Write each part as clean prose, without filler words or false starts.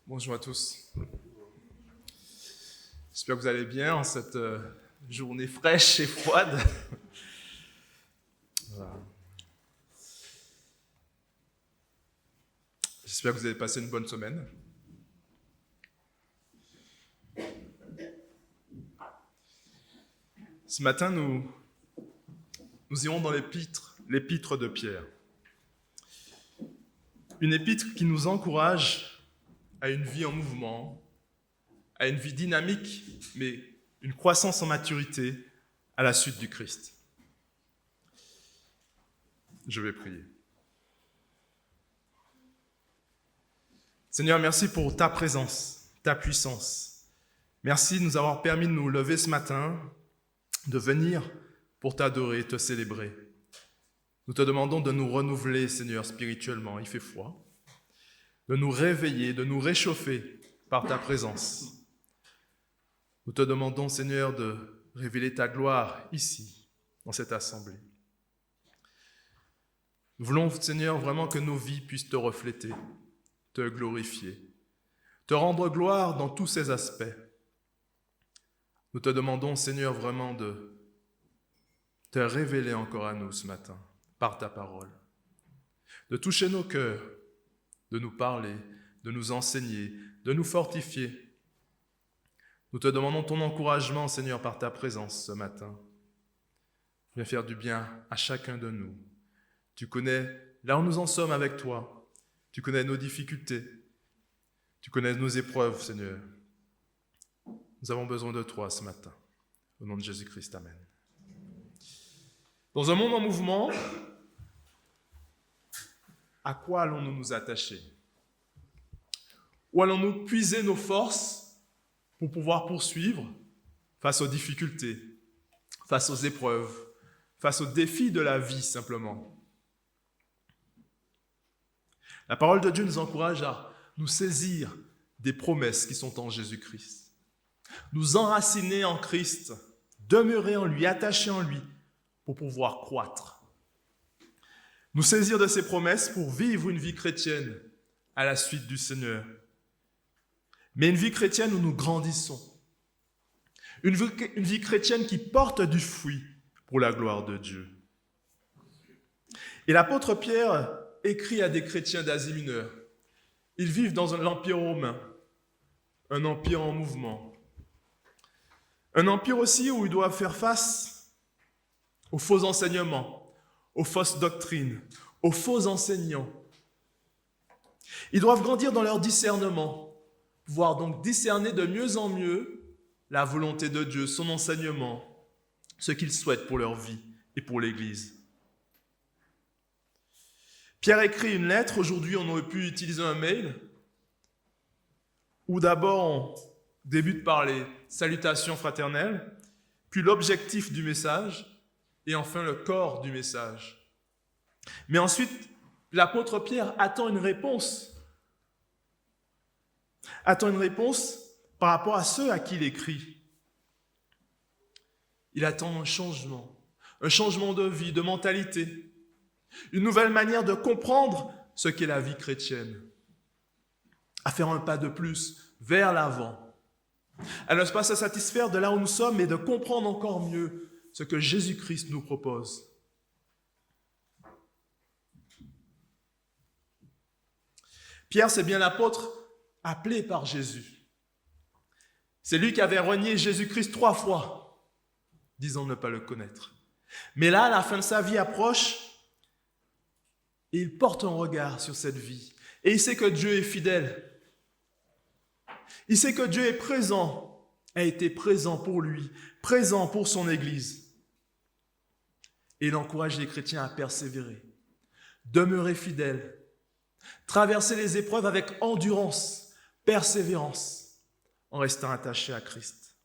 Bonjour à tous. J'espère que vous allez bien en cette journée fraîche et froide. Voilà. J'espère que vous avez passé une bonne semaine. Ce matin, nous irons dans l'épître de Pierre. Une épître qui nous encourage à une vie en mouvement, à une vie dynamique, mais une croissance en maturité à la suite du Christ. Je vais prier. Seigneur, merci pour ta présence, ta puissance. Merci de nous avoir permis de nous lever ce matin, de venir pour t'adorer et te célébrer. Nous te demandons de nous renouveler, Seigneur, spirituellement. Il fait froid. De nous réveiller, de nous réchauffer par ta présence. Nous te demandons, Seigneur, de révéler ta gloire ici, dans cette assemblée. Nous voulons, Seigneur, vraiment que nos vies puissent te refléter, te glorifier, te rendre gloire dans tous ces aspects. Nous te demandons, Seigneur, vraiment de te révéler encore à nous ce matin, par ta parole, de toucher nos cœurs, de nous parler, de nous enseigner, de nous fortifier. Nous te demandons ton encouragement, Seigneur, par ta présence ce matin. Viens faire du bien à chacun de nous. Tu connais là où nous en sommes avec toi. Tu connais nos difficultés. Tu connais nos épreuves, Seigneur. Nous avons besoin de toi ce matin. Au nom de Jésus-Christ, amen. Dans un monde en mouvement, à quoi allons-nous nous attacher? Où allons-nous puiser nos forces pour pouvoir poursuivre face aux difficultés, face aux épreuves, face aux défis de la vie simplement? La parole de Dieu nous encourage à nous saisir des promesses qui sont en Jésus-Christ, nous enraciner en Christ, demeurer en lui, attacher en lui pour pouvoir croître. Nous saisir de ces promesses pour vivre une vie chrétienne à la suite du Seigneur. Mais une vie chrétienne où nous grandissons. Une vie chrétienne qui porte du fruit pour la gloire de Dieu. Et l'apôtre Pierre écrit à des chrétiens d'Asie mineure. Ils vivent dans l'Empire romain, un empire en mouvement. Un empire aussi où ils doivent faire face aux faux enseignements, aux fausses doctrines, aux faux enseignants. Ils doivent grandir dans leur discernement, pouvoir donc discerner de mieux en mieux la volonté de Dieu, son enseignement, ce qu'il souhaite pour leur vie et pour l'Église. Pierre écrit une lettre, aujourd'hui on aurait pu utiliser un mail, où d'abord on débute par les salutations fraternelles, puis l'objectif du message, et enfin le corps du message. Mais ensuite, l'apôtre Pierre attend une réponse. Attend une réponse par rapport à ceux à qui il écrit. Il attend un changement de vie, de mentalité, une nouvelle manière de comprendre ce qu'est la vie chrétienne, à faire un pas de plus vers l'avant, à ne pas se satisfaire de là où nous sommes, mais de comprendre encore mieux ce que Jésus-Christ nous propose. Pierre, c'est bien l'apôtre appelé par Jésus. C'est lui qui avait renié Jésus-Christ 3 fois, disant ne pas le connaître. Mais là, la fin de sa vie approche et il porte un regard sur cette vie. Et il sait que Dieu est fidèle. Il sait que Dieu est présent, a été présent pour lui, présent pour son Église. Et il encourage les chrétiens à persévérer, demeurer fidèles, traverser les épreuves avec endurance, persévérance, en restant attachés à Christ.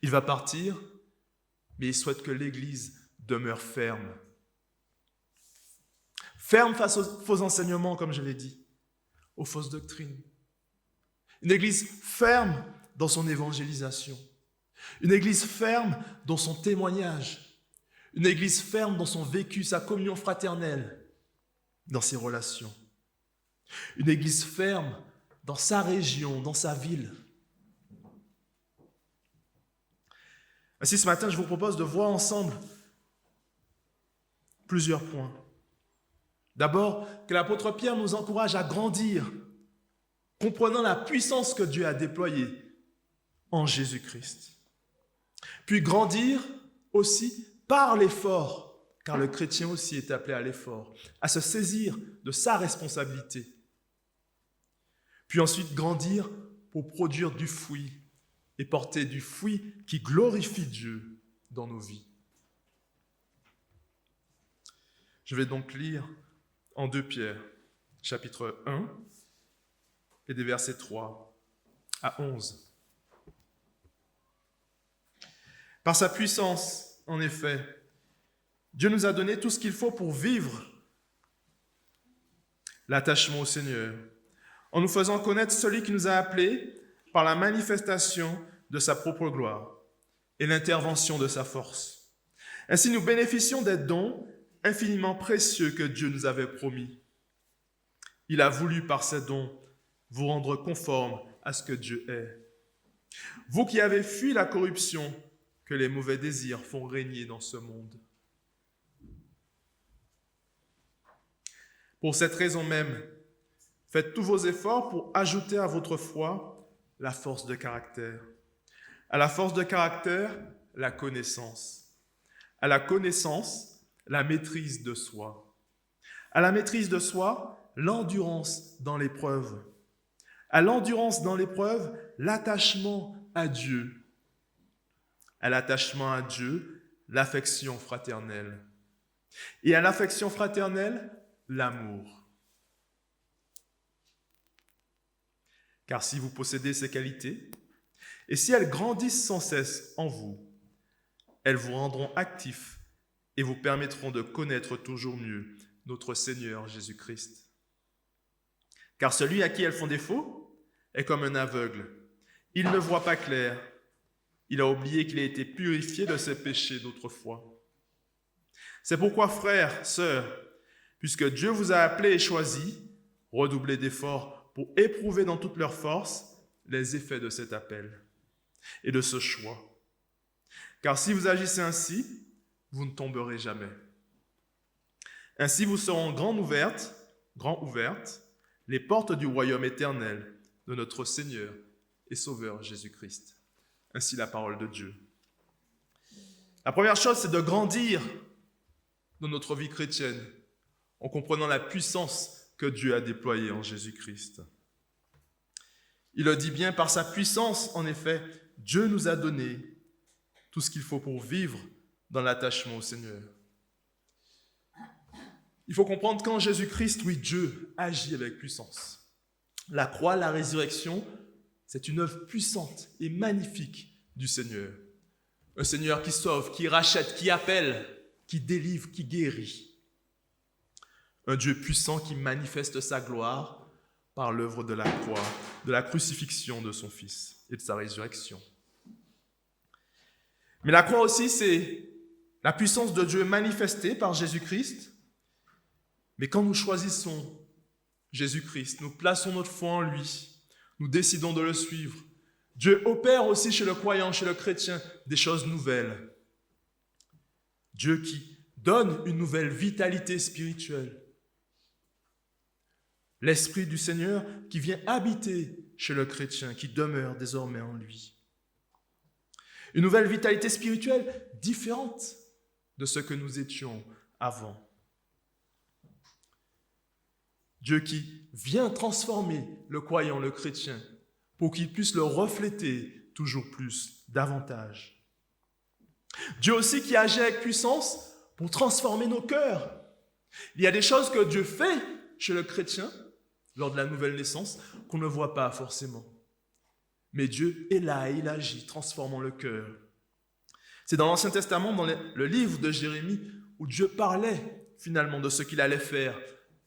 Il va partir, mais il souhaite que l'Église demeure ferme. Ferme face aux faux enseignements, comme je l'ai dit, aux fausses doctrines. Une Église ferme dans son évangélisation. Une Église ferme dans son témoignage. Une Église ferme dans son vécu, sa communion fraternelle, dans ses relations. Une église ferme dans sa région, dans sa ville. Ainsi, ce matin, je vous propose de voir ensemble plusieurs points. D'abord, que l'apôtre Pierre nous encourage à grandir, comprenant la puissance que Dieu a déployée en Jésus-Christ. Puis grandir aussi par l'effort, car le chrétien aussi est appelé à l'effort, à se saisir de sa responsabilité. Puis ensuite grandir pour produire du fruit et porter du fruit qui glorifie Dieu dans nos vies. Je vais donc lire en 2 Pierre, chapitre 1, et des versets 3 à 11. Par sa puissance, en effet, Dieu nous a donné tout ce qu'il faut pour vivre l'attachement au Seigneur, en nous faisant connaître celui qui nous a appelés par la manifestation de sa propre gloire et l'intervention de sa force. Ainsi, nous bénéficions des dons infiniment précieux que Dieu nous avait promis. Il a voulu, par ces dons, vous rendre conformes à ce que Dieu est. Vous qui avez fui la corruption que les mauvais désirs font régner dans ce monde. Pour cette raison même, faites tous vos efforts pour ajouter à votre foi la force de caractère. À la force de caractère, la connaissance. À la connaissance, la maîtrise de soi. À la maîtrise de soi, l'endurance dans l'épreuve. À l'endurance dans l'épreuve, l'attachement à Dieu. À l'attachement à Dieu, l'affection fraternelle. Et à l'affection fraternelle, l'amour. Car si vous possédez ces qualités, et si elles grandissent sans cesse en vous, elles vous rendront actifs et vous permettront de connaître toujours mieux notre Seigneur Jésus-Christ. Car celui à qui elles font défaut est comme un aveugle. Il ne voit pas clair. Il a oublié qu'il a été purifié de ses péchés d'autrefois. C'est pourquoi, frères, sœurs, puisque Dieu vous a appelés et choisis, redoublez d'efforts pour éprouver dans toute leur force les effets de cet appel et de ce choix. Car si vous agissez ainsi, vous ne tomberez jamais. Ainsi vous seront grand ouvertes les portes du royaume éternel de notre Seigneur et Sauveur Jésus-Christ. Ainsi la parole de Dieu. La première chose, c'est de grandir dans notre vie chrétienne en comprenant la puissance que Dieu a déployée en Jésus-Christ. Il le dit bien, par sa puissance, en effet, Dieu nous a donné tout ce qu'il faut pour vivre dans l'attachement au Seigneur. Il faut comprendre qu'en Jésus-Christ, oui, Dieu agit avec puissance. La croix, la résurrection, c'est une œuvre puissante et magnifique du Seigneur. Un Seigneur qui sauve, qui rachète, qui appelle, qui délivre, qui guérit. Un Dieu puissant qui manifeste sa gloire par l'œuvre de la croix, de la crucifixion de son Fils et de sa résurrection. Mais la croix aussi, c'est la puissance de Dieu manifestée par Jésus-Christ. Mais quand nous choisissons Jésus-Christ, nous plaçons notre foi en lui, nous décidons de le suivre, Dieu opère aussi chez le croyant, chez le chrétien, des choses nouvelles. Dieu qui donne une nouvelle vitalité spirituelle. L'Esprit du Seigneur qui vient habiter chez le chrétien, qui demeure désormais en lui. Une nouvelle vitalité spirituelle différente de ce que nous étions avant. Dieu qui vient transformer le croyant, le chrétien, pour qu'il puisse le refléter toujours plus, davantage. Dieu aussi qui agit avec puissance pour transformer nos cœurs. Il y a des choses que Dieu fait chez le chrétien, lors de la nouvelle naissance, qu'on ne voit pas forcément. Mais Dieu est là et il agit, transformant le cœur. C'est dans l'Ancien Testament, dans le livre de Jérémie, où Dieu parlait finalement de ce qu'il allait faire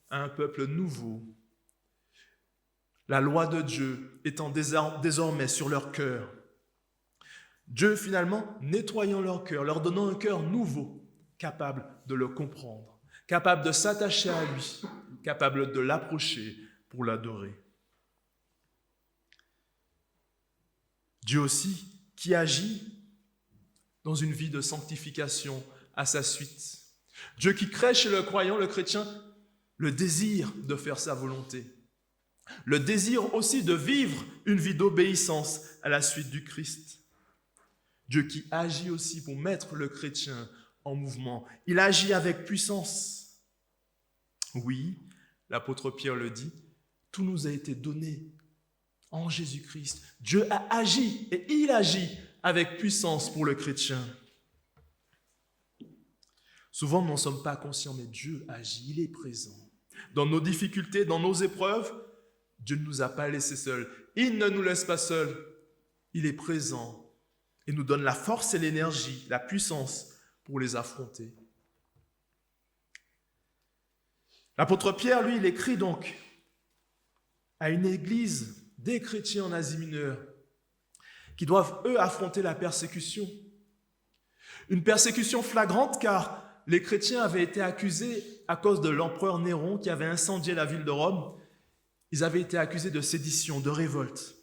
à un peuple nouveau. La loi de Dieu étant désormais sur leur cœur. Dieu finalement nettoyant leur cœur, leur donnant un cœur nouveau, capable de le comprendre, capable de s'attacher à lui, capable de l'approcher, pour l'adorer. Dieu aussi qui agit dans une vie de sanctification à sa suite. Dieu qui crée chez le croyant, le chrétien, le désir de faire sa volonté. Le désir aussi de vivre une vie d'obéissance à la suite du Christ. Dieu qui agit aussi pour mettre le chrétien en mouvement. Il agit avec puissance. Oui, l'apôtre Pierre le dit, tout nous a été donné en Jésus-Christ. Dieu a agi et il agit avec puissance pour le chrétien. Souvent, nous n'en sommes pas conscients, mais Dieu agit, il est présent. Dans nos difficultés, dans nos épreuves, Dieu ne nous a pas laissés seuls. Il ne nous laisse pas seuls. Il est présent et nous donne la force et l'énergie, la puissance pour les affronter. L'apôtre Pierre, lui, il écrit donc à une église des chrétiens en Asie mineure qui doivent, eux, affronter la persécution. Une persécution flagrante car les chrétiens avaient été accusés à cause de l'empereur Néron qui avait incendié la ville de Rome. Ils avaient été accusés de sédition, de révolte.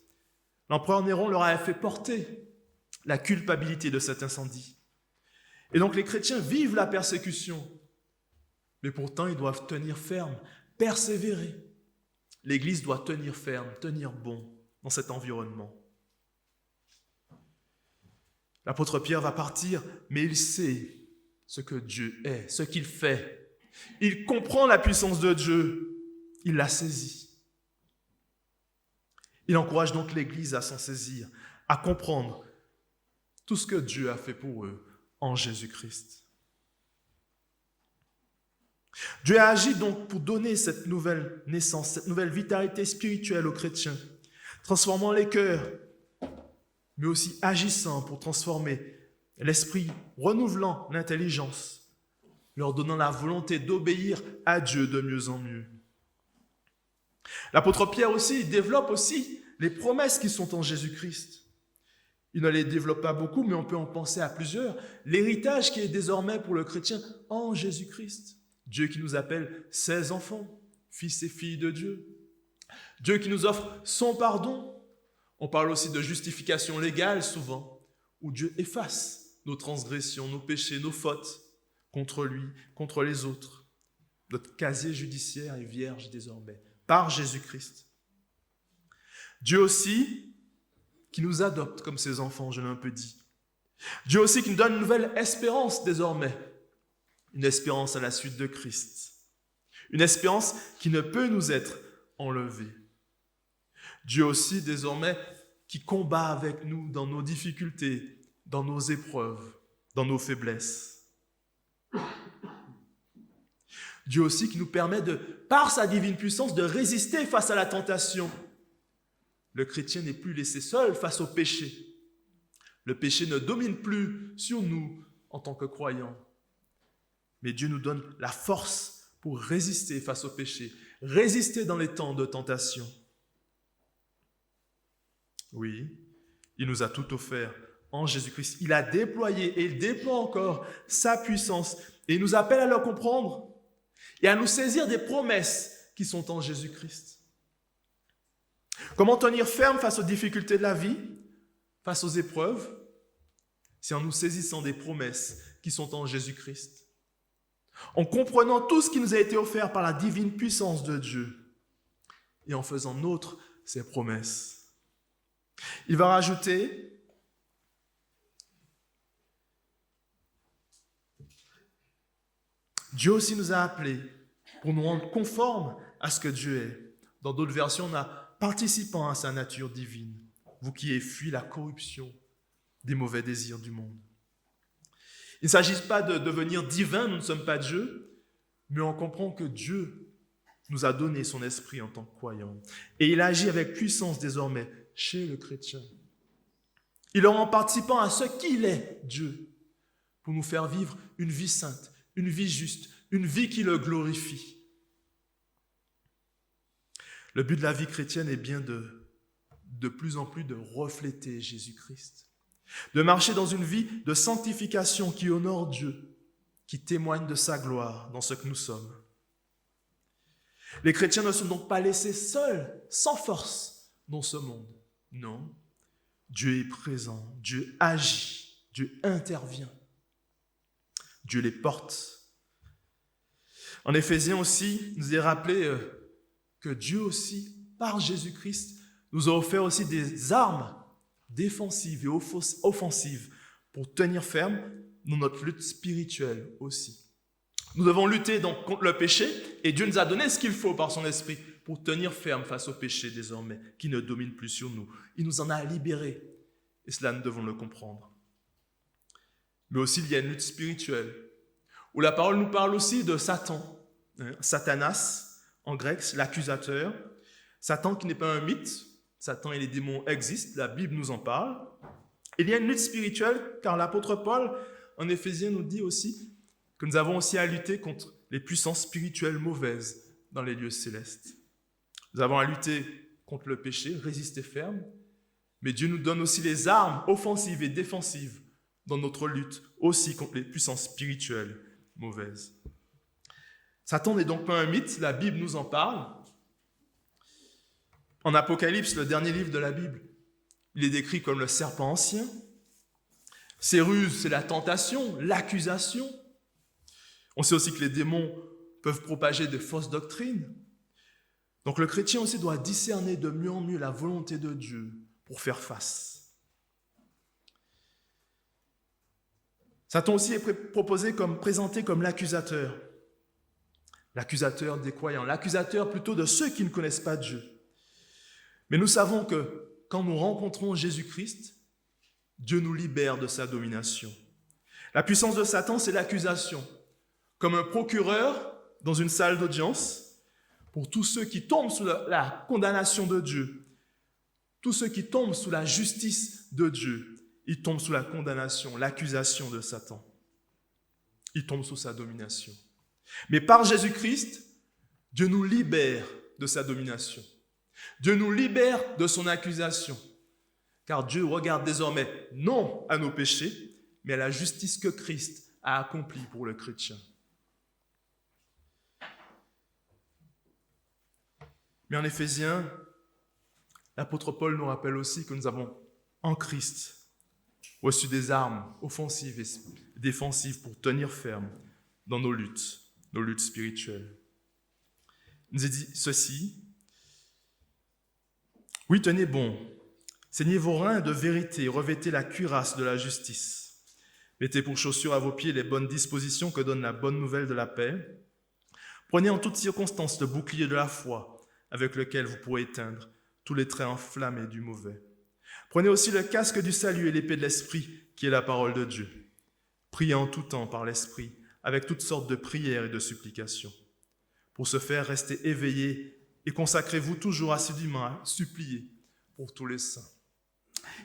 L'empereur Néron leur avait fait porter la culpabilité de cet incendie. Et donc les chrétiens vivent la persécution, mais pourtant ils doivent tenir ferme, persévérer. L'Église doit tenir ferme, tenir bon dans cet environnement. L'apôtre Pierre va partir, mais il sait ce que Dieu est, ce qu'il fait. Il comprend la puissance de Dieu, il la saisit. Il encourage donc l'Église à s'en saisir, à comprendre tout ce que Dieu a fait pour eux en Jésus-Christ. Dieu a agi donc pour donner cette nouvelle naissance, cette nouvelle vitalité spirituelle aux chrétiens, transformant les cœurs, mais aussi agissant pour transformer l'esprit, renouvelant l'intelligence, leur donnant la volonté d'obéir à Dieu de mieux en mieux. L'apôtre Pierre aussi développe aussi les promesses qui sont en Jésus-Christ. Il ne les développe pas beaucoup, mais on peut en penser à plusieurs. L'héritage qui est désormais pour le chrétien en Jésus-Christ. Dieu qui nous appelle ses enfants, fils et filles de Dieu. Dieu qui nous offre son pardon. On parle aussi de justification légale souvent, où Dieu efface nos transgressions, nos péchés, nos fautes contre lui, contre les autres. Notre casier judiciaire est vierge désormais, par Jésus-Christ. Dieu aussi qui nous adopte comme ses enfants, je l'ai un peu dit. Dieu aussi qui nous donne une nouvelle espérance désormais, une espérance à la suite de Christ, une espérance qui ne peut nous être enlevée. Dieu aussi désormais qui combat avec nous dans nos difficultés, dans nos épreuves, dans nos faiblesses. Dieu aussi qui nous permet par sa divine puissance, de résister face à la tentation. Le chrétien n'est plus laissé seul face au péché. Le péché ne domine plus sur nous en tant que croyants. Mais Dieu nous donne la force pour résister face au péché, résister dans les temps de tentation. Oui, il nous a tout offert en Jésus-Christ. Il a déployé et il déploie encore sa puissance et il nous appelle à le comprendre et à nous saisir des promesses qui sont en Jésus-Christ. Comment tenir ferme face aux difficultés de la vie, face aux épreuves? C'est en nous saisissant des promesses qui sont en Jésus-Christ. En comprenant tout ce qui nous a été offert par la divine puissance de Dieu et en faisant nôtres ses promesses. Il va rajouter Dieu aussi nous a appelés pour nous rendre conformes à ce que Dieu est. Dans d'autres versions, on a participant à sa nature divine, vous qui avez fui la corruption des mauvais désirs du monde. Il ne s'agit pas de devenir divin, nous ne sommes pas Dieu, mais on comprend que Dieu nous a donné son esprit en tant que croyants. Et il agit avec puissance désormais chez le chrétien. Il est en participant à ce qu'il est, Dieu, pour nous faire vivre une vie sainte, une vie juste, une vie qui le glorifie. Le but de la vie chrétienne est bien de plus en plus de refléter Jésus-Christ, de marcher dans une vie de sanctification qui honore Dieu, qui témoigne de sa gloire dans ce que nous sommes. Les chrétiens ne sont donc pas laissés seuls, sans force, dans ce monde. Non, Dieu est présent, Dieu agit, Dieu intervient, Dieu les porte. En Éphésiens aussi, il nous est rappelé que Dieu aussi, par Jésus-Christ, nous a offert aussi des armes défensives et offensives pour tenir ferme dans notre lutte spirituelle aussi. Nous devons lutter donc contre le péché et Dieu nous a donné ce qu'il faut par son esprit pour tenir ferme face au péché désormais qui ne domine plus sur nous. Il nous en a libérés et cela nous devons le comprendre. Mais aussi il y a une lutte spirituelle où la parole nous parle aussi de Satan, Satanas en grec, c'est l'accusateur. Satan qui n'est pas un mythe, Satan et les démons existent, la Bible nous en parle. Il y a une lutte spirituelle car l'apôtre Paul en Éphésiens nous dit aussi que nous avons aussi à lutter contre les puissances spirituelles mauvaises dans les lieux célestes. Nous avons à lutter contre le péché, résister ferme, mais Dieu nous donne aussi les armes offensives et défensives dans notre lutte, aussi contre les puissances spirituelles mauvaises. Satan n'est donc pas un mythe, la Bible nous en parle. En Apocalypse, le dernier livre de la Bible, il est décrit comme le serpent ancien. Ses ruses, c'est la tentation, l'accusation. On sait aussi que les démons peuvent propager de fausses doctrines. Donc le chrétien aussi doit discerner de mieux en mieux la volonté de Dieu pour faire face. Satan aussi est présenté comme l'accusateur des croyants, l'accusateur plutôt de ceux qui ne connaissent pas Dieu. Mais nous savons que quand nous rencontrons Jésus-Christ, Dieu nous libère de sa domination. La puissance de Satan, c'est l'accusation. Comme un procureur dans une salle d'audience, pour tous ceux qui tombent sous la condamnation de Dieu, tous ceux qui tombent sous la justice de Dieu, ils tombent sous la condamnation, l'accusation de Satan. Ils tombent sous sa domination. Mais par Jésus-Christ, Dieu nous libère de sa domination. Dieu nous libère de son accusation. Car Dieu regarde désormais non à nos péchés, mais à la justice que Christ a accomplie pour le chrétien. Mais en Éphésiens, l'apôtre Paul nous rappelle aussi que nous avons en Christ reçu des armes offensives et défensives pour tenir ferme dans nos luttes spirituelles. Il nous a dit ceci: oui, tenez bon, saignez vos reins de vérité, revêtez la cuirasse de la justice. Mettez pour chaussures à vos pieds les bonnes dispositions que donne la bonne nouvelle de la paix. Prenez en toutes circonstances le bouclier de la foi, avec lequel vous pourrez éteindre tous les traits enflammés du mauvais. Prenez aussi le casque du salut et l'épée de l'esprit, qui est la parole de Dieu. Priez en tout temps par l'esprit, avec toutes sortes de prières et de supplications. Pour ce faire, restez éveillés et consacrez-vous toujours assidûment à supplier pour tous les saints.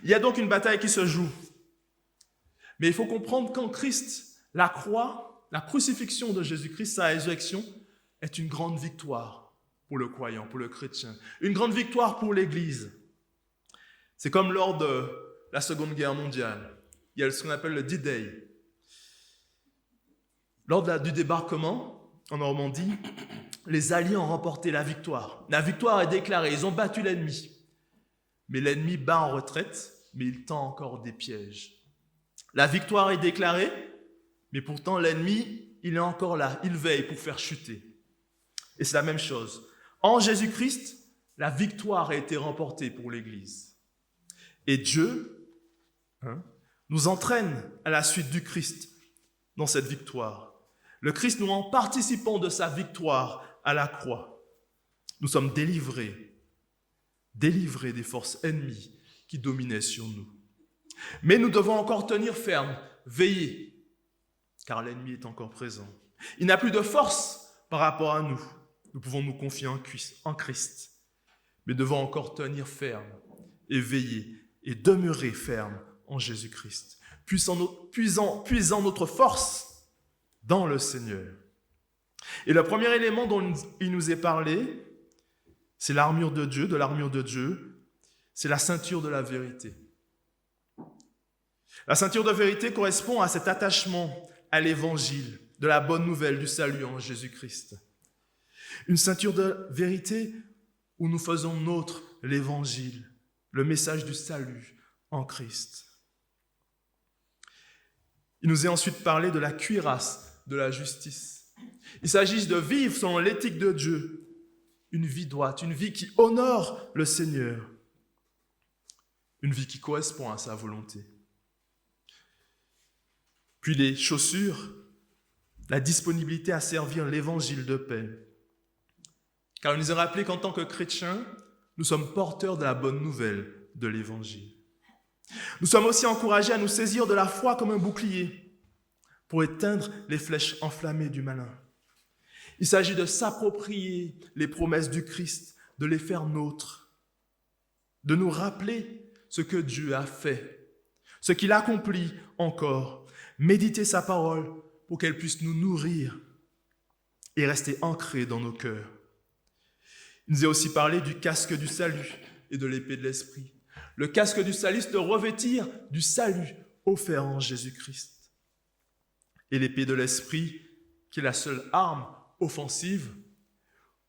Il y a donc une bataille qui se joue. Mais il faut comprendre qu'en Christ, la croix, la crucifixion de Jésus-Christ, sa résurrection, est une grande victoire pour le croyant, pour le chrétien. Une grande victoire pour l'Église. C'est comme lors de la Seconde Guerre mondiale. Il y a ce qu'on appelle le D-Day. Lors du débarquement en Normandie, les Alliés ont remporté la victoire. La victoire est déclarée, ils ont battu l'ennemi. Mais l'ennemi bat en retraite, mais il tend encore des pièges. La victoire est déclarée, mais pourtant l'ennemi, il est encore là, il veille pour faire chuter. Et c'est la même chose. En Jésus-Christ, la victoire a été remportée pour l'Église. Et Dieu nous entraîne à la suite du Christ dans cette victoire. Le Christ, nous en participant de sa victoire à la croix, nous sommes délivrés des forces ennemies qui dominaient sur nous. Mais nous devons encore tenir ferme, veiller, car l'ennemi est encore présent. Il n'a plus de force par rapport à nous. Nous pouvons nous confier en Christ, mais devons encore tenir ferme et veiller et demeurer ferme en Jésus-Christ, puisant notre force dans le Seigneur. Et le premier élément dont il nous est parlé, c'est l'armure de Dieu, c'est la ceinture de la vérité. La ceinture de vérité correspond à cet attachement à l'évangile, de la bonne nouvelle du salut en Jésus-Christ. Une ceinture de vérité où nous faisons nôtre l'évangile, le message du salut en Christ. Il nous est ensuite parlé de la cuirasse de la justice. Il s'agit de vivre selon l'éthique de Dieu, une vie droite, une vie qui honore le Seigneur, une vie qui correspond à sa volonté. Puis les chaussures, la disponibilité à servir l'évangile de paix. Car il nous est rappelé qu'en tant que chrétiens, nous sommes porteurs de la bonne nouvelle de l'évangile. Nous sommes aussi encouragés à nous saisir de la foi comme un bouclier pour éteindre les flèches enflammées du malin. Il s'agit de s'approprier les promesses du Christ, de les faire nôtres, de nous rappeler ce que Dieu a fait, ce qu'il accomplit encore, méditer sa parole pour qu'elle puisse nous nourrir et rester ancrée dans nos cœurs. Il nous est aussi parlé du casque du salut et de l'épée de l'esprit. Le casque du salut, c'est de revêtir du salut offert en Jésus-Christ. Et l'épée de l'esprit, qui est la seule arme offensive,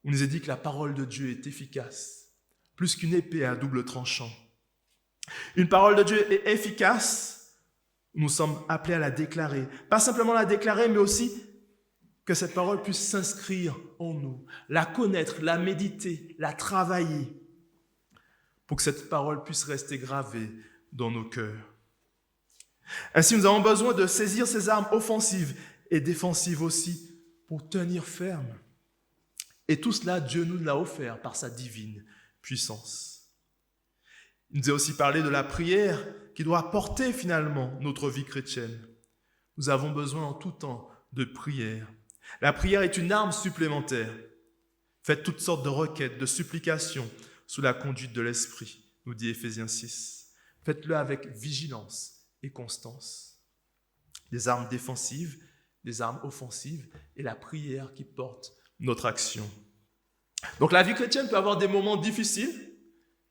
on nous a dit que la parole de Dieu est efficace, plus qu'une épée à double tranchant. Une parole de Dieu est efficace, nous sommes appelés à la déclarer. Pas simplement la déclarer, mais aussi que cette parole puisse s'inscrire en nous, la connaître, la méditer, la travailler, pour que cette parole puisse rester gravée dans nos cœurs. Ainsi, nous avons besoin de saisir ces armes offensives et défensives aussi pour tenir ferme. Et tout cela, Dieu nous l'a offert par sa divine puissance. Il nous a aussi parlé de la prière qui doit porter finalement notre vie chrétienne. Nous avons besoin en tout temps de prière. La prière est une arme supplémentaire. Faites toutes sortes de requêtes, de supplications sous la conduite de l'Esprit, nous dit Éphésiens 6. Faites-le avec vigilance et constance. Des armes défensives, des armes offensives et la prière qui porte notre action. Donc la vie chrétienne peut avoir des moments difficiles,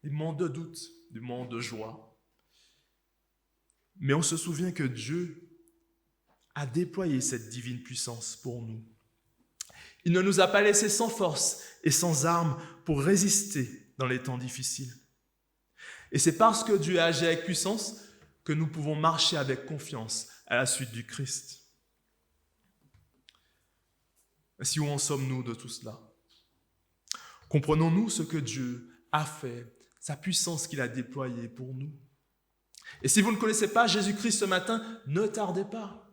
des moments de doute, des moments de joie. Mais on se souvient que Dieu a déployé cette divine puissance pour nous. Il ne nous a pas laissés sans force et sans armes pour résister dans les temps difficiles. Et c'est parce que Dieu a agi avec puissance que nous pouvons marcher avec confiance à la suite du Christ. Ainsi, où en sommes-nous de tout cela? Comprenons-nous ce que Dieu a fait, sa puissance qu'il a déployée pour nous? Et si vous ne connaissez pas Jésus-Christ ce matin, ne tardez pas.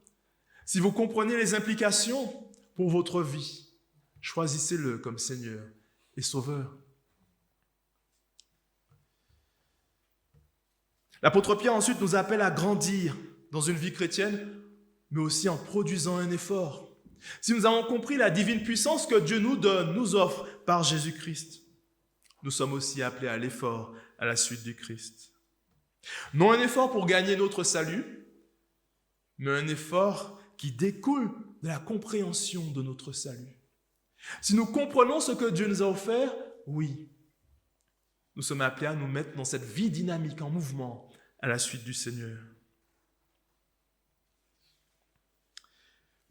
Si vous comprenez les implications pour votre vie, choisissez-le comme Seigneur et Sauveur. L'apôtre Pierre ensuite nous appelle à grandir dans une vie chrétienne, mais aussi en produisant un effort. Si nous avons compris la divine puissance que Dieu nous donne, nous offre par Jésus-Christ, nous sommes aussi appelés à l'effort à la suite du Christ. Non un effort pour gagner notre salut, mais un effort qui découle de la compréhension de notre salut. Si nous comprenons ce que Dieu nous a offert, oui, nous sommes appelés à nous mettre dans cette vie dynamique, en mouvement, à la suite du Seigneur.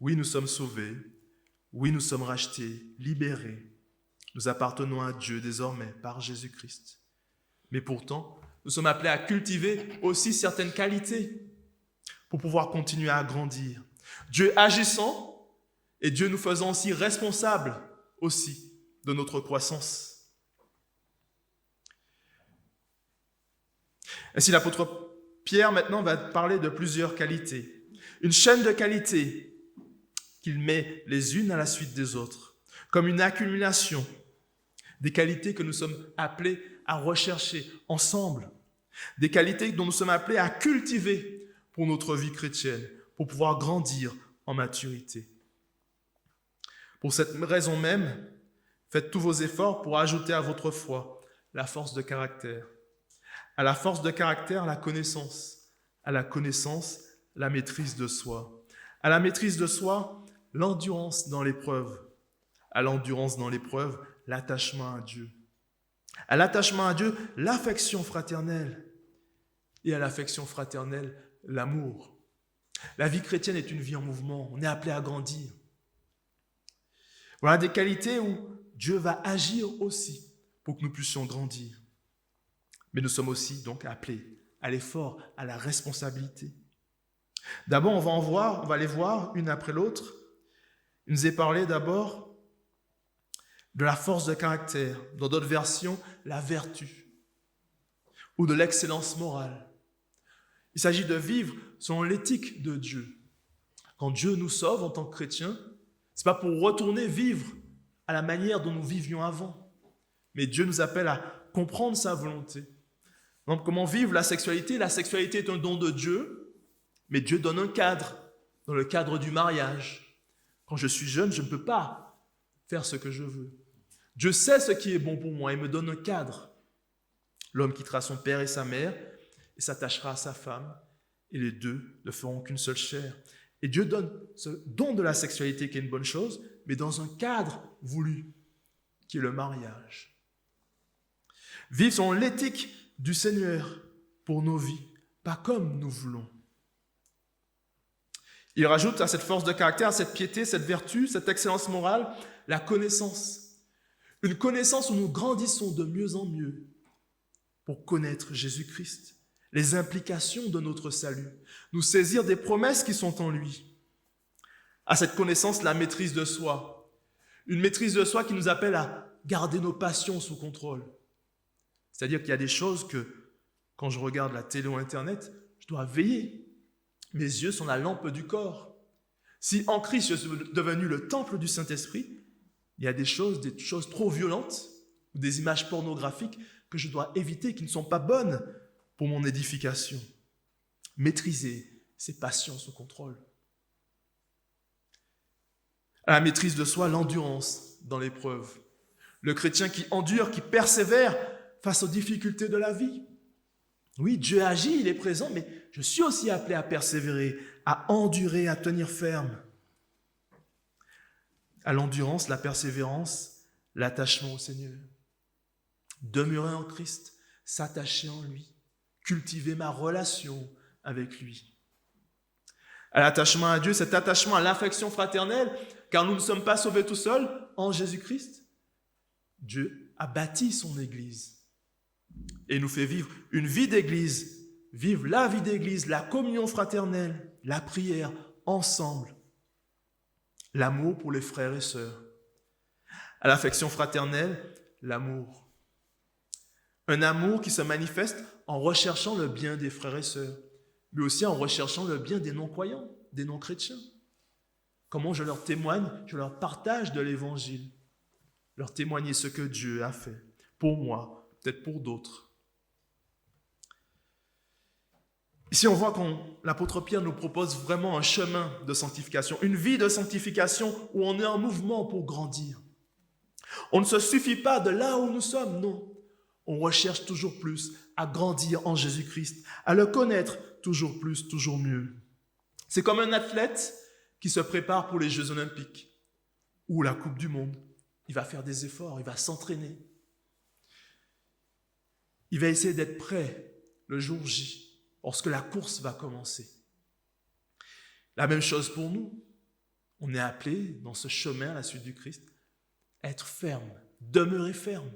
Oui, nous sommes sauvés. Oui, nous sommes rachetés, libérés. Nous appartenons à Dieu désormais par Jésus-Christ. Mais pourtant, nous sommes appelés à cultiver aussi certaines qualités pour pouvoir continuer à grandir. Dieu agissant et Dieu nous faisant aussi responsables aussi de notre croissance. Ainsi, l'apôtre Pierre maintenant va parler de plusieurs qualités. Une chaîne de qualités qu'il met les unes à la suite des autres, comme une accumulation des qualités que nous sommes appelés à rechercher ensemble, des qualités dont nous sommes appelés à cultiver pour notre vie chrétienne, pour pouvoir grandir en maturité. Pour cette raison même, faites tous vos efforts pour ajouter à votre foi la force de caractère. À la force de caractère, la connaissance. À la connaissance, la maîtrise de soi. À la maîtrise de soi, l'endurance dans l'épreuve. À l'endurance dans l'épreuve, l'attachement à Dieu. À l'attachement à Dieu, l'affection fraternelle. Et à l'affection fraternelle, l'amour. La vie chrétienne est une vie en mouvement. On est appelé à grandir. Voilà des qualités où Dieu va agir aussi pour que nous puissions grandir. Mais nous sommes aussi donc appelés à l'effort, à la responsabilité. D'abord, on va les voir une après l'autre. Il nous est parlé d'abord de la force de caractère, dans d'autres versions, la vertu, ou de l'excellence morale. Il s'agit de vivre selon l'éthique de Dieu. Quand Dieu nous sauve en tant que chrétiens, ce n'est pas pour retourner vivre à la manière dont nous vivions avant, mais Dieu nous appelle à comprendre sa volonté. Donc, comment vivre la sexualité? La sexualité est un don de Dieu, mais Dieu donne un cadre, dans le cadre du mariage. Quand je suis jeune, je ne peux pas faire ce que je veux. Dieu sait ce qui est bon pour moi et me donne un cadre. L'homme quittera son père et sa mère et s'attachera à sa femme, et les deux ne feront qu'une seule chair. Et Dieu donne ce don de la sexualité qui est une bonne chose, mais dans un cadre voulu, qui est le mariage. Vivre selon l'éthique du Seigneur pour nos vies, pas comme nous voulons. Il rajoute à cette force de caractère, à cette piété, cette vertu, cette excellence morale, la connaissance. Une connaissance où nous grandissons de mieux en mieux pour connaître Jésus-Christ, les implications de notre salut, nous saisir des promesses qui sont en lui. À cette connaissance, la maîtrise de soi. Une maîtrise de soi qui nous appelle à garder nos passions sous contrôle. C'est-à-dire qu'il y a des choses que, quand je regarde la télé ou Internet, je dois veiller. Mes yeux sont la lampe du corps. Si en Christ je suis devenu le temple du Saint-Esprit, il y a des choses trop violentes, ou des images pornographiques que je dois éviter, qui ne sont pas bonnes pour mon édification. Maîtriser ses passions sous contrôle. À la maîtrise de soi, l'endurance dans l'épreuve. Le chrétien qui endure, qui persévère face aux difficultés de la vie. Oui, Dieu agit, il est présent, mais je suis aussi appelé à persévérer, à endurer, à tenir ferme. À l'endurance, la persévérance, l'attachement au Seigneur. Demeurer en Christ, s'attacher en lui, cultiver ma relation avec lui. À l'attachement à Dieu, cet attachement à l'affection fraternelle, car nous ne sommes pas sauvés tout seuls en Jésus-Christ. Dieu a bâti son Église et nous fait vivre une vie d'Église, vivre la vie d'Église, la communion fraternelle, la prière ensemble, l'amour pour les frères et sœurs. À l'affection fraternelle, l'amour. Un amour qui se manifeste en recherchant le bien des frères et sœurs, mais aussi en recherchant le bien des non-croyants, des non-chrétiens. Comment je leur témoigne, je leur partage de l'Évangile, leur témoigner ce que Dieu a fait pour moi, peut-être pour d'autres. Ici, on voit que l'apôtre Pierre nous propose vraiment un chemin de sanctification, une vie de sanctification où on est en mouvement pour grandir. On ne se suffit pas de là où nous sommes, non. On recherche toujours plus à grandir en Jésus-Christ, à le connaître toujours plus, toujours mieux. C'est comme un athlète qui se prépare pour les Jeux Olympiques ou la Coupe du Monde. Il va faire des efforts, il va s'entraîner. Il va essayer d'être prêt le jour J, lorsque la course va commencer. La même chose pour nous. On est appelé dans ce chemin à la suite du Christ à être ferme, demeurer ferme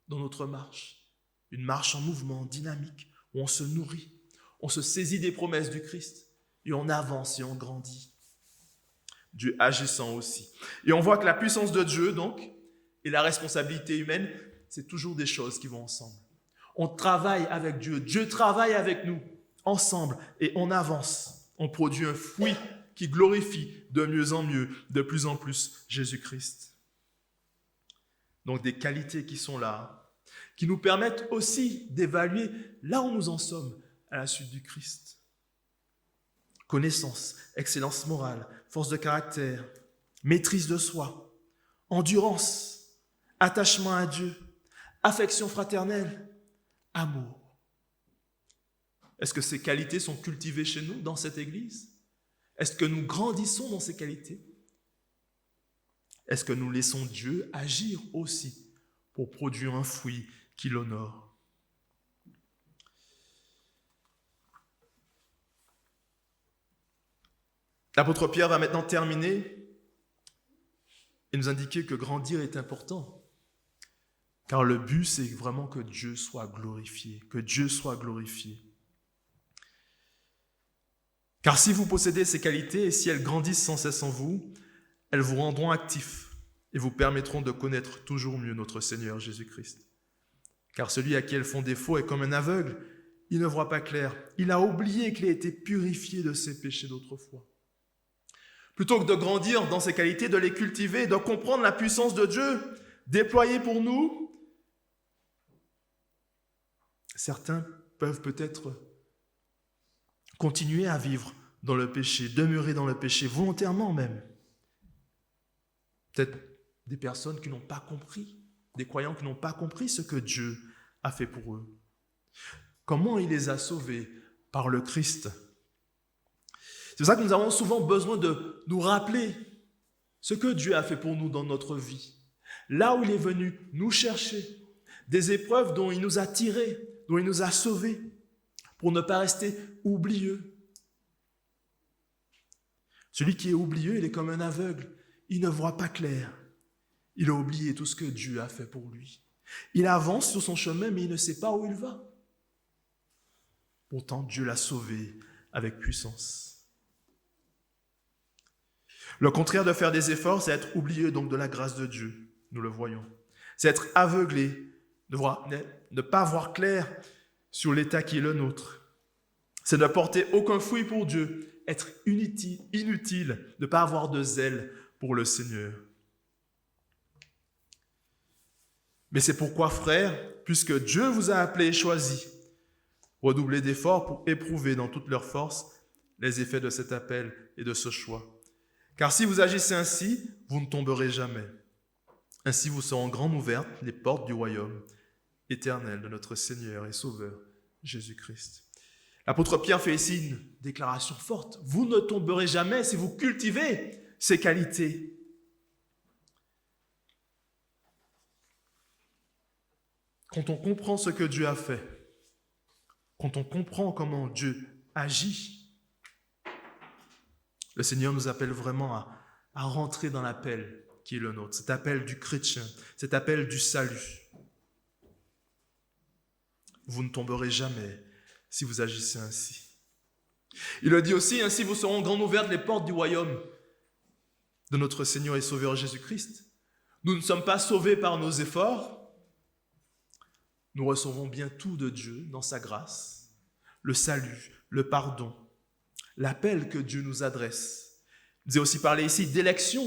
dans notre marche. Une marche en mouvement, dynamique, où on se nourrit, on se saisit des promesses du Christ et on avance et on grandit. Dieu agissant aussi. Et on voit que la puissance de Dieu, donc, et la responsabilité humaine, c'est toujours des choses qui vont ensemble. On travaille avec Dieu, Dieu travaille avec nous, ensemble, et on avance. On produit un fruit qui glorifie de mieux en mieux, de plus en plus, Jésus-Christ. Donc des qualités qui sont là, qui nous permettent aussi d'évaluer là où nous en sommes à la suite du Christ. Connaissance, excellence morale, force de caractère, maîtrise de soi, endurance, attachement à Dieu, affection fraternelle, amour. Est-ce que ces qualités sont cultivées chez nous, dans cette Église? Est-ce que nous grandissons dans ces qualités? Est-ce que nous laissons Dieu agir aussi pour produire un fruit qui l'honore? L'apôtre Pierre va maintenant terminer et nous indiquer que grandir est important. Car le but, c'est vraiment que Dieu soit glorifié, que Dieu soit glorifié. Car si vous possédez ces qualités et si elles grandissent sans cesse en vous, elles vous rendront actifs et vous permettront de connaître toujours mieux notre Seigneur Jésus-Christ. Car celui à qui elles font défaut est comme un aveugle, il ne voit pas clair, il a oublié qu'il a été purifié de ses péchés d'autrefois. Plutôt que de grandir dans ces qualités, de les cultiver, de comprendre la puissance de Dieu déployée pour nous, certains peuvent peut-être continuer à vivre dans le péché, demeurer dans le péché, volontairement même. Peut-être des personnes qui n'ont pas compris, des croyants qui n'ont pas compris ce que Dieu a fait pour eux. Comment il les a sauvés par le Christ. C'est pour ça que nous avons souvent besoin de nous rappeler ce que Dieu a fait pour nous dans notre vie. Là où il est venu nous chercher, des épreuves dont il nous a tirés, dont il nous a sauvés, pour ne pas rester oublieux. Celui qui est oublieux, il est comme un aveugle. Il ne voit pas clair. Il a oublié tout ce que Dieu a fait pour lui. Il avance sur son chemin, mais il ne sait pas où il va. Pourtant, Dieu l'a sauvé avec puissance. Le contraire de faire des efforts, c'est être oublieux donc de la grâce de Dieu. Nous le voyons. C'est être aveuglé, ne pas voir clair sur l'état qui est le nôtre. C'est ne porter aucun fruit pour Dieu, être inutile, ne pas avoir de zèle pour le Seigneur. Mais c'est pourquoi, frères, puisque Dieu vous a appelé et choisi, redoublez d'efforts pour éprouver dans toute leur force les effets de cet appel et de ce choix. Car si vous agissez ainsi, vous ne tomberez jamais. Ainsi vous seront grandes ouvertes les portes du royaume éternel de notre Seigneur et Sauveur Jésus-Christ. L'apôtre Pierre fait ici une déclaration forte. Vous ne tomberez jamais si vous cultivez ces qualités. Quand on comprend ce que Dieu a fait, quand on comprend comment Dieu agit, le Seigneur nous appelle vraiment à rentrer dans l'appel qui est le nôtre, cet appel du chrétien, cet appel du salut. Vous ne tomberez jamais si vous agissez ainsi. Il le dit aussi, ainsi vous seront grandes ouvertes les portes du royaume de notre Seigneur et Sauveur Jésus-Christ. Nous ne sommes pas sauvés par nos efforts. Nous recevons bien tout de Dieu dans sa grâce, le salut, le pardon, l'appel que Dieu nous adresse. Il nous est aussi parlé ici d'élection,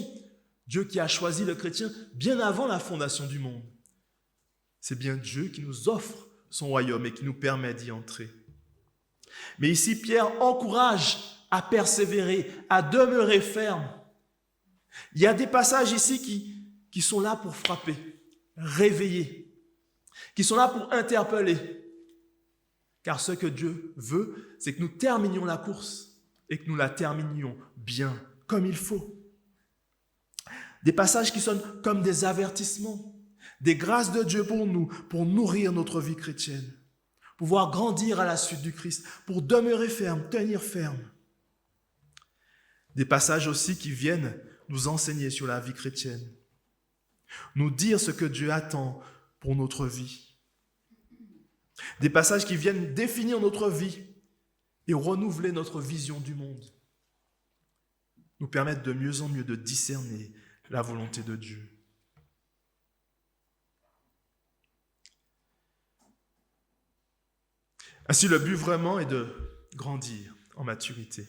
Dieu qui a choisi le chrétien bien avant la fondation du monde. C'est bien Dieu qui nous offre son royaume et qui nous permet d'y entrer. Mais ici, Pierre encourage à persévérer, à demeurer ferme. Il y a des passages ici qui sont là pour frapper, réveiller, qui sont là pour interpeller. Car ce que Dieu veut, c'est que nous terminions la course et que nous la terminions bien, comme il faut. Des passages qui sonnent comme des avertissements, des grâces de Dieu pour nous, pour nourrir notre vie chrétienne, pouvoir grandir à la suite du Christ, pour demeurer ferme, tenir ferme. Des passages aussi qui viennent nous enseigner sur la vie chrétienne, nous dire ce que Dieu attend pour notre vie. Des passages qui viennent définir notre vie et renouveler notre vision du monde, nous permettre de mieux en mieux de discerner la volonté de Dieu. Ainsi, le but vraiment est de grandir en maturité,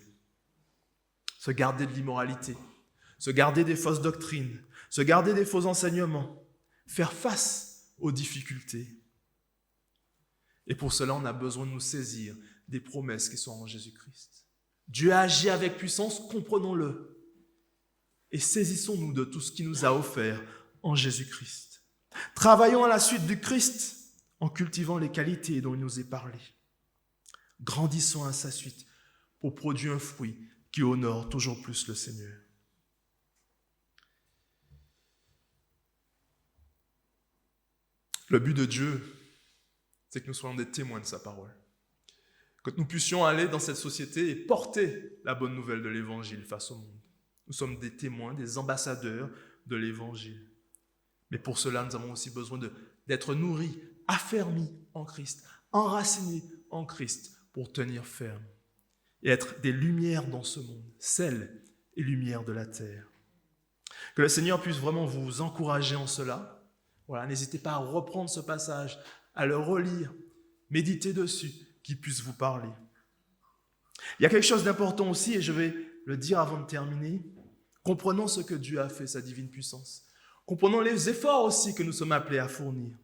se garder de l'immoralité, se garder des fausses doctrines, se garder des faux enseignements, faire face aux difficultés. Et pour cela, on a besoin de nous saisir des promesses qui sont en Jésus-Christ. Dieu agit avec puissance, comprenons-le. Et saisissons-nous de tout ce qu'il nous a offert en Jésus-Christ. Travaillons à la suite du Christ en cultivant les qualités dont il nous est parlé. Grandissons à sa suite pour produire un fruit qui honore toujours plus le Seigneur. Le but de Dieu, c'est que nous soyons des témoins de sa parole. Que nous puissions aller dans cette société et porter la bonne nouvelle de l'Évangile face au monde. Nous sommes des témoins, des ambassadeurs de l'Évangile. Mais pour cela, nous avons aussi besoin d'être nourris, affermis en Christ, enracinés en Christ pour tenir ferme et être des lumières dans ce monde, sel et lumière de la terre. Que le Seigneur puisse vraiment vous encourager en cela. Voilà, n'hésitez pas à reprendre ce passage, à le relire, méditer dessus, qu'il puisse vous parler. Il y a quelque chose d'important aussi, et je vais le dire avant de terminer. Comprenons ce que Dieu a fait, sa divine puissance. Comprenons les efforts aussi que nous sommes appelés à fournir.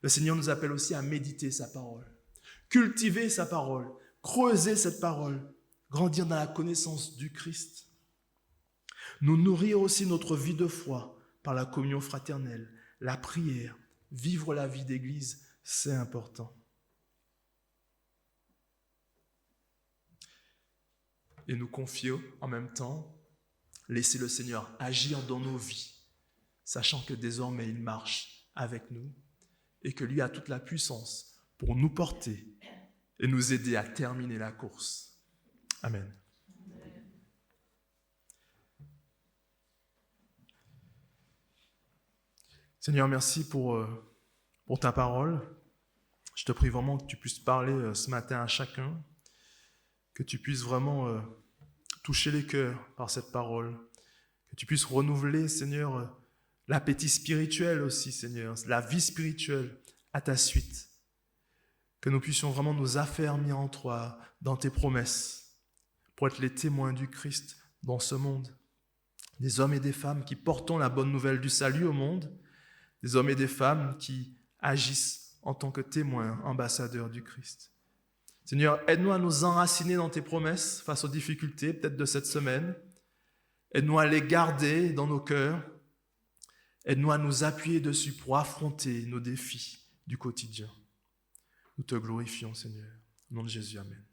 Le Seigneur nous appelle aussi à méditer sa parole, cultiver sa parole, creuser cette parole, grandir dans la connaissance du Christ. Nous nourrir aussi notre vie de foi par la communion fraternelle, la prière, vivre la vie d'église, c'est important. Et nous confier en même temps, laisser le Seigneur agir dans nos vies, sachant que désormais il marche avec nous et que lui a toute la puissance pour nous porter et nous aider à terminer la course. Amen. Seigneur, merci pour ta parole. Je te prie vraiment que tu puisses parler ce matin à chacun, que tu puisses vraiment toucher les cœurs par cette parole, que tu puisses renouveler, Seigneur, l'appétit spirituel aussi, Seigneur, la vie spirituelle à ta suite, que nous puissions vraiment nous affermir en toi, dans tes promesses, pour être les témoins du Christ dans ce monde, des hommes et des femmes qui portons la bonne nouvelle du salut au monde, des hommes et des femmes qui agissent en tant que témoins, ambassadeurs du Christ. Seigneur, aide-nous à nous enraciner dans tes promesses face aux difficultés, peut-être de cette semaine. Aide-nous à les garder dans nos cœurs. Aide-nous à nous appuyer dessus pour affronter nos défis du quotidien. Nous te glorifions, Seigneur. Au nom de Jésus, amen.